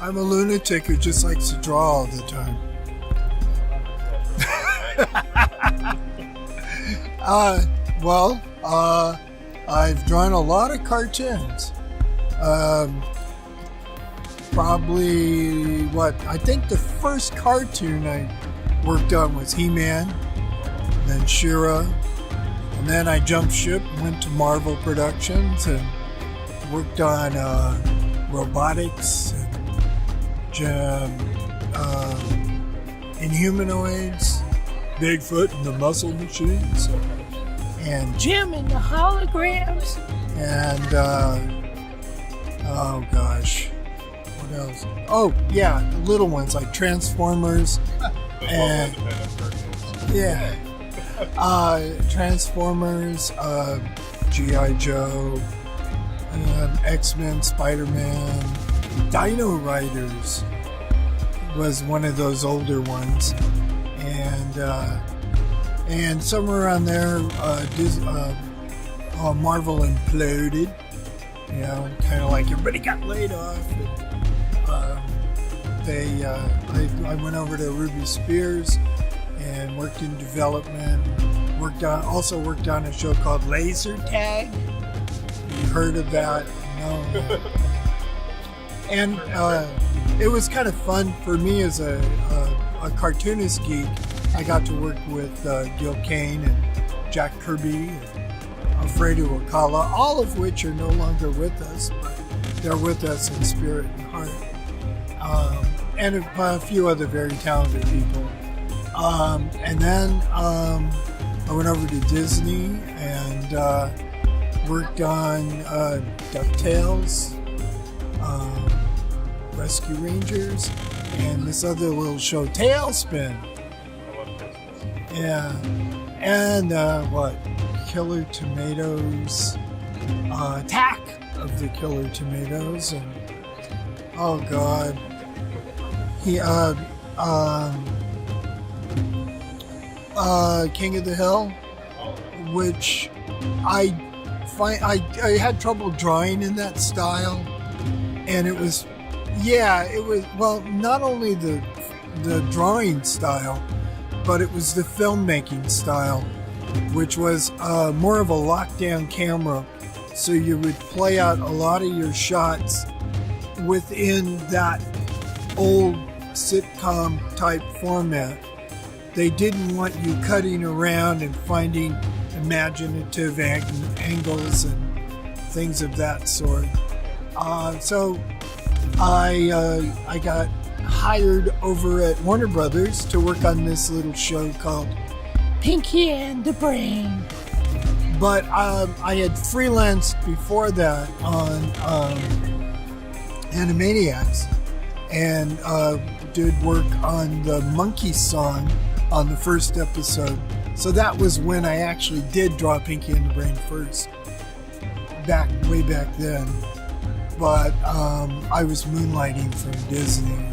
I'm a lunatic who just likes to draw all the time. I've drawn a lot of cartoons. Probably I think the first cartoon I worked on was He-Man, then She-Ra, and then I jumped ship and went to Marvel Productions and worked on robotics and Inhumanoids, Bigfoot and the Muscle Machines, and Jim and the Holograms, and oh gosh, what else? Oh yeah, the little ones like Transformers, and yeah, Transformers, G.I. Joe, X-Men, Spider-Man, Dino Riders was one of those older ones, and somewhere around there, Marvel imploded. You know, kind of like everybody got laid off. And, I went over to Ruby Spears and worked in development. Also worked on a show called Laser Tag. You heard of that? No. And it was kind of fun for me as a cartoonist geek. I got to work with Gil Kane and Jack Kirby and Alfredo Alcala, all of which are no longer with us, but they're with us in spirit and heart. And a few other very talented people. And then I went over to Disney and worked on DuckTales, Rescue Rangers, and this other little show, Tailspin. Yeah. And Killer Tomatoes, Attack of the Killer Tomatoes, and oh god, King of the Hill, which I had trouble drawing in that style, and it was not only the drawing style, but it was the filmmaking style, which was more of a lockdown camera. So you would play out a lot of your shots within that old sitcom type format. They didn't want you cutting around and finding imaginative angles and things of that sort. So I got hired over at Warner Brothers to work on this little show called Pinky and the Brain. But I had freelanced before that on Animaniacs and did work on the Monkey Song on the first episode. So that was when I actually did draw Pinky and the Brain first, way back then. But I was moonlighting from Disney.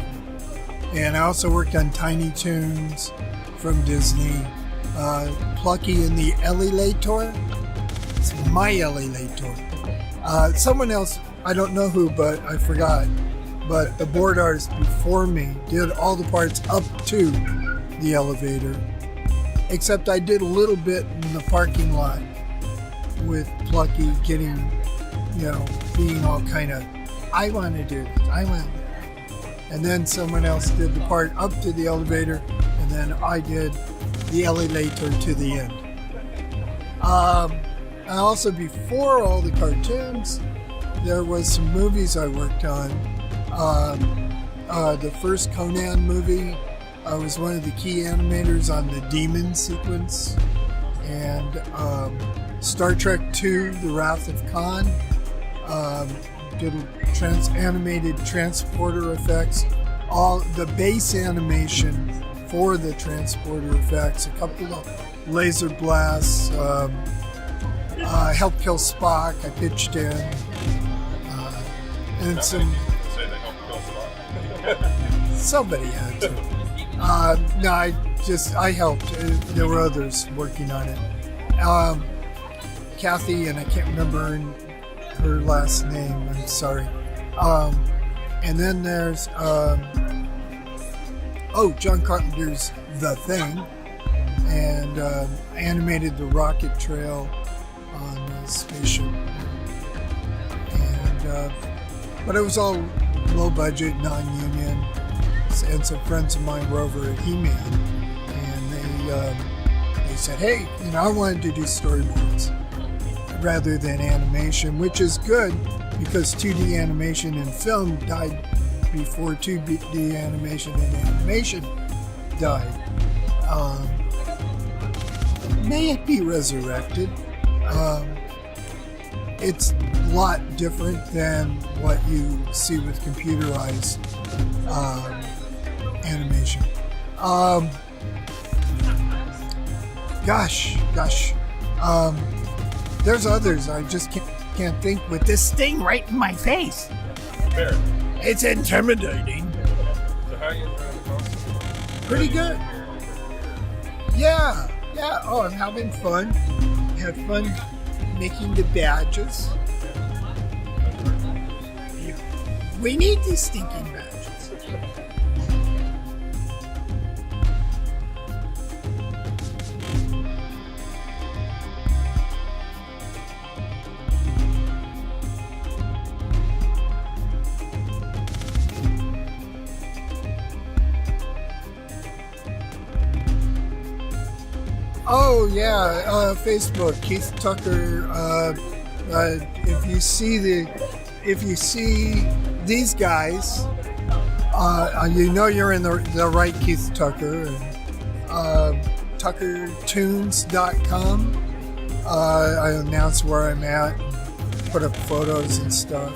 And I also worked on Tiny Toons from Disney. Plucky and the Elevator. It's my Elevator. Someone else, I don't know who, but I forgot. But the board artist before me did all the parts up to the elevator. Except I did a little bit in the parking lot with Plucky getting, being all kind of, I want to do this, I want to do that. And then someone else did the part up to the elevator, and then I did the elevator to the end. And also before all the cartoons, there was some movies I worked on. The first Conan movie, I was one of the key animators on the Demon sequence, and Star Trek II, The Wrath of Khan, did animated transporter effects, all the base animation for the transporter effects, a couple of laser blasts, Help Kill Spock, I pitched in, and some... Somebody had to. No, I helped. There were others working on it. Kathy, and I can't remember her last name, I'm sorry. And then there's John Carpenter's The Thing, and animated the rocket trail on the spaceship. And but it was all low budget, non-union. And some friends of mine were over at He-Man, and they said, "Hey, I wanted to do storyboards rather than animation," which is good because 2D animation and film died before 2D animation and animation died. May it be resurrected. It's a lot different than what you see with computerized animation. There's others. I just can't think with this thing right in my face. Fair. It's intimidating. So how are you enjoying the concert? Pretty good. Yeah. Oh, I'm having fun. Had fun making the badges. We need these stinking badges. Oh yeah, Facebook, Keith Tucker. If you see these guys, you're in the right Keith Tucker. TuckerTunes.com. I announce where I'm at, put up photos and stuff,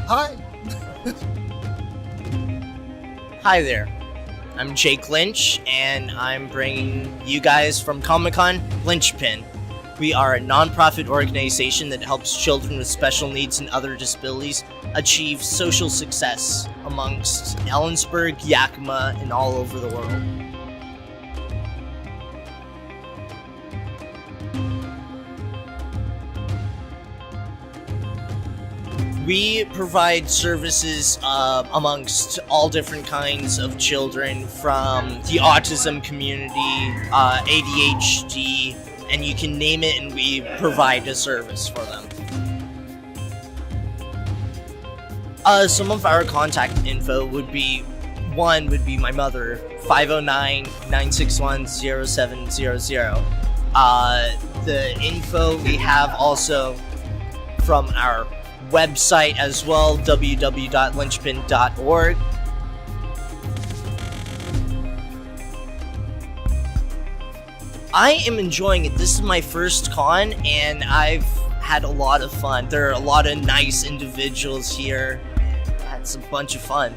hi. Hi there, I'm Jake Lynch, and I'm bringing you guys from Comic-Con Lynchpin. We are a non-profit organization that helps children with special needs and other disabilities achieve social success amongst Ellensburg, Yakima, and all over the world. We provide services amongst all different kinds of children, from the autism community, ADHD, and you can name it, and we provide a service for them. Some of our contact info would be my mother, 509-961-0700. The info we have also from our website as well, www.lynchpin.org. I am enjoying it. This is my first con, and I've had a lot of fun. There are a lot of nice individuals here. It's a bunch of fun.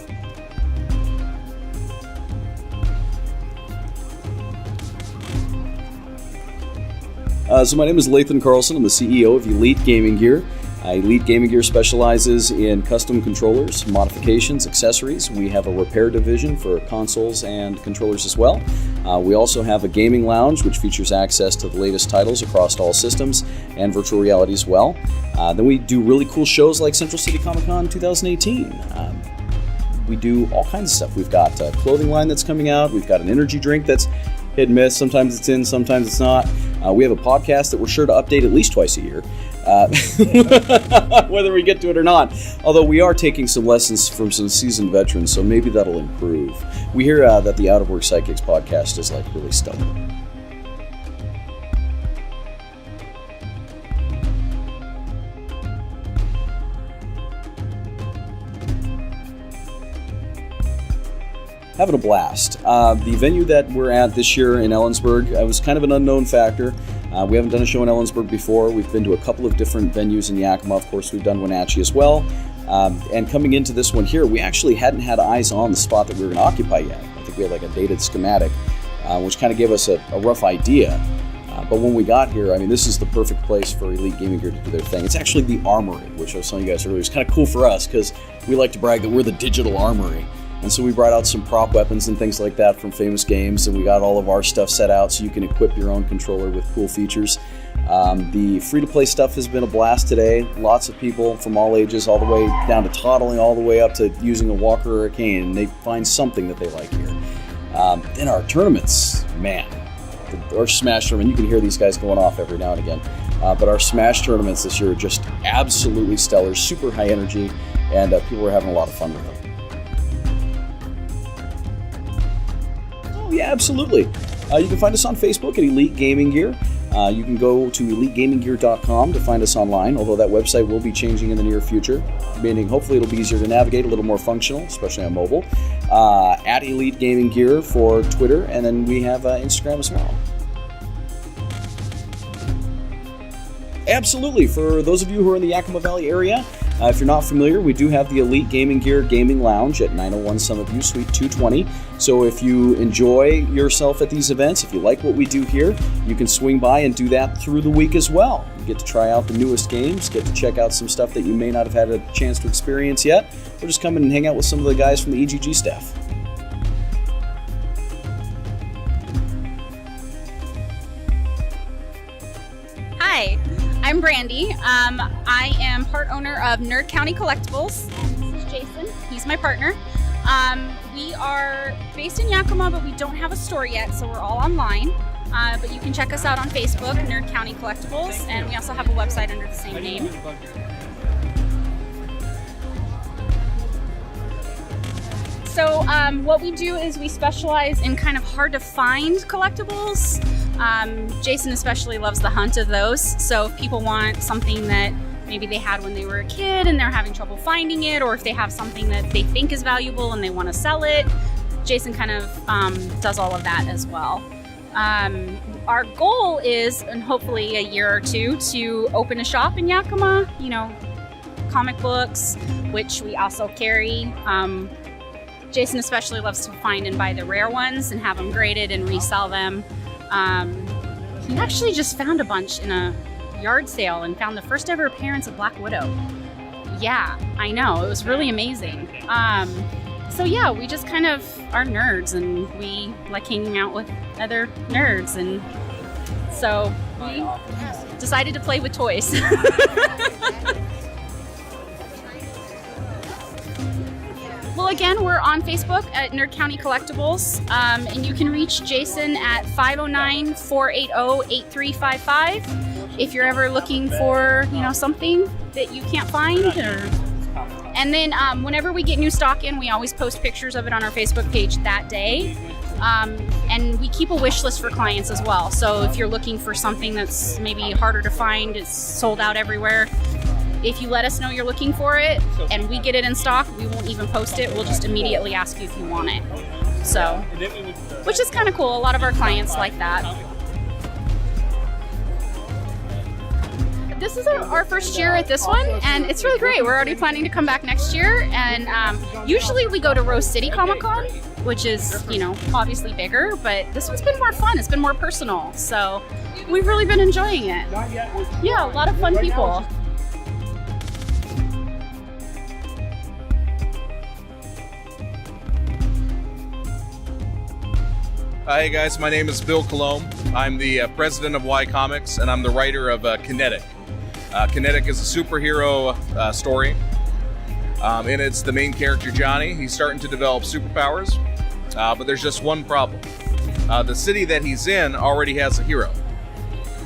So my name is Lathan Carlson. I'm the CEO of Elite Gaming Gear. Elite Gaming Gear specializes in custom controllers, modifications, accessories. We have a repair division for consoles and controllers as well. We also have a gaming lounge, which features access to the latest titles across all systems and virtual reality as well. Then we do really cool shows like Central City Comic Con 2018. We do all kinds of stuff. We've got a clothing line that's coming out. We've got an energy drink that's hit and miss. Sometimes it's in, sometimes it's not. We have a podcast that we're sure to update at least twice a year, whether we get to it or not. Although we are taking some lessons from some seasoned veterans, so maybe that'll improve. We hear that the Out of Work Sidekicks podcast is really stellar. Having a blast. The venue that we're at this year in Ellensburg was kind of an unknown factor. We haven't done a show in Ellensburg before. We've been to a couple of different venues in Yakima. Of course, we've done Wenatchee as well. And coming into this one here, we actually hadn't had eyes on the spot that we were going to occupy yet. I think we had a dated schematic, which kind of gave us a rough idea. But when we got here, this is the perfect place for Elite Gaming Gear to do their thing. It's actually the Armory, which I was telling you guys earlier. It's kind of cool for us because we like to brag that we're the digital Armory. And so we brought out some prop weapons and things like that from famous games, and we got all of our stuff set out so you can equip your own controller with cool features. The free-to-play stuff has been a blast today. Lots of people from all ages, all the way down to toddling, all the way up to using a walker or a cane, and they find something that they like here. Then our tournaments, man. Our Smash tournament, you can hear these guys going off every now and again. But our Smash tournaments this year are just absolutely stellar, super high energy, and people are having a lot of fun with them. Oh, yeah, absolutely. You can find us on Facebook at Elite Gaming Gear. You can go to elitegaminggear.com to find us online, although that website will be changing in the near future, meaning hopefully it'll be easier to navigate, a little more functional, especially on mobile. At Elite Gaming Gear for Twitter, and then we have Instagram as well. Absolutely. For those of you who are in the Yakima Valley area, if you're not familiar, we do have the Elite Gaming Gear Gaming Lounge at 901 Summitview, Suite 220. So if you enjoy yourself at these events, if you like what we do here, you can swing by and do that through the week as well. You get to try out the newest games, get to check out some stuff that you may not have had a chance to experience yet, or just come in and hang out with some of the guys from the EGG staff. Hi, I'm Brandy. I am part owner of Nerd County Collectibles. This is Jason. He's my partner. We are based in Yakima, but we don't have a store yet, so we're all online. But you can check us out on Facebook, Nerd County Collectibles, and we also have a website under the same name. So what we do is we specialize in kind of hard to find collectibles. Jason especially loves the hunt of those. So if people want something that maybe they had when they were a kid and they're having trouble finding it, or if they have something that they think is valuable and they want to sell it, Jason kind of does all of that as well. Our goal is, and hopefully a year or two, to open a shop in Yakima, you know, comic books, which we also carry. Jason especially loves to find and buy the rare ones and have them graded and resell them. He actually just found a bunch in a yard sale and found the first ever appearance of Black Widow. Yeah, I know, it was really amazing. So yeah, we just kind of are nerds and we like hanging out with other nerds, and so we decided to play with toys. Well, again, we're on Facebook at Nerd County Collectibles, and you can reach Jason at 509-480-8355 if you're ever looking for, you know, something that you can't find. And then whenever we get new stock in, we always post pictures of it on our Facebook page that day. And we keep a wish list for clients as well. So if you're looking for something that's maybe harder to find, it's sold out everywhere, if you let us know you're looking for it and we get it in stock, we won't even post it. We'll just immediately ask you if you want it. So, which is kind of cool. A lot of our clients like that. This is our first year at this one, and it's really great. We're already planning to come back next year, and usually we go to Rose City Comic Con, which is, you know, obviously bigger, but this one's been more fun. It's been more personal, so we've really been enjoying it. Yeah, a lot of fun people. Hi guys, my name is Bill Coulombe. I'm the president of Y Comics, and I'm the writer of Kinetic. Kinetic is a superhero story. In it's the main character, Johnny. He's starting to develop superpowers, but there's just one problem. The city that he's in already has a hero.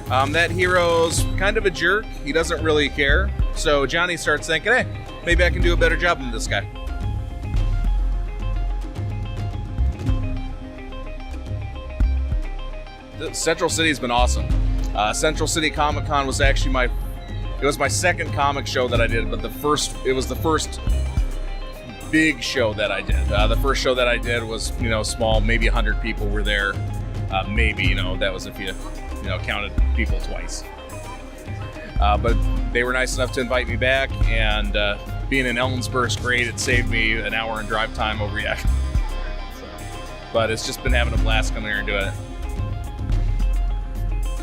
That hero's kind of a jerk. He doesn't really care. So Johnny starts thinking, hey, maybe I can do a better job than this guy. Central City's been awesome. Central City Comic Con was actually my second comic show that I did, but it was the first big show that I did. The first show that I did was, you know, small, maybe 100 people were there. Maybe, you know, that was if you counted people twice. But they were nice enough to invite me back, and being in Ellensburg's great. It saved me an hour in drive time over Yakima. But it's just been having a blast coming here and doing it.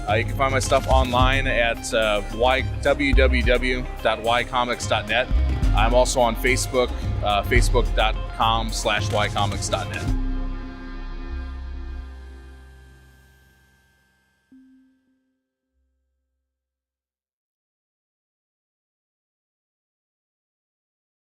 You can find my stuff online at www.ycomics.net. I'm also on Facebook, facebook.com/ycomics.net.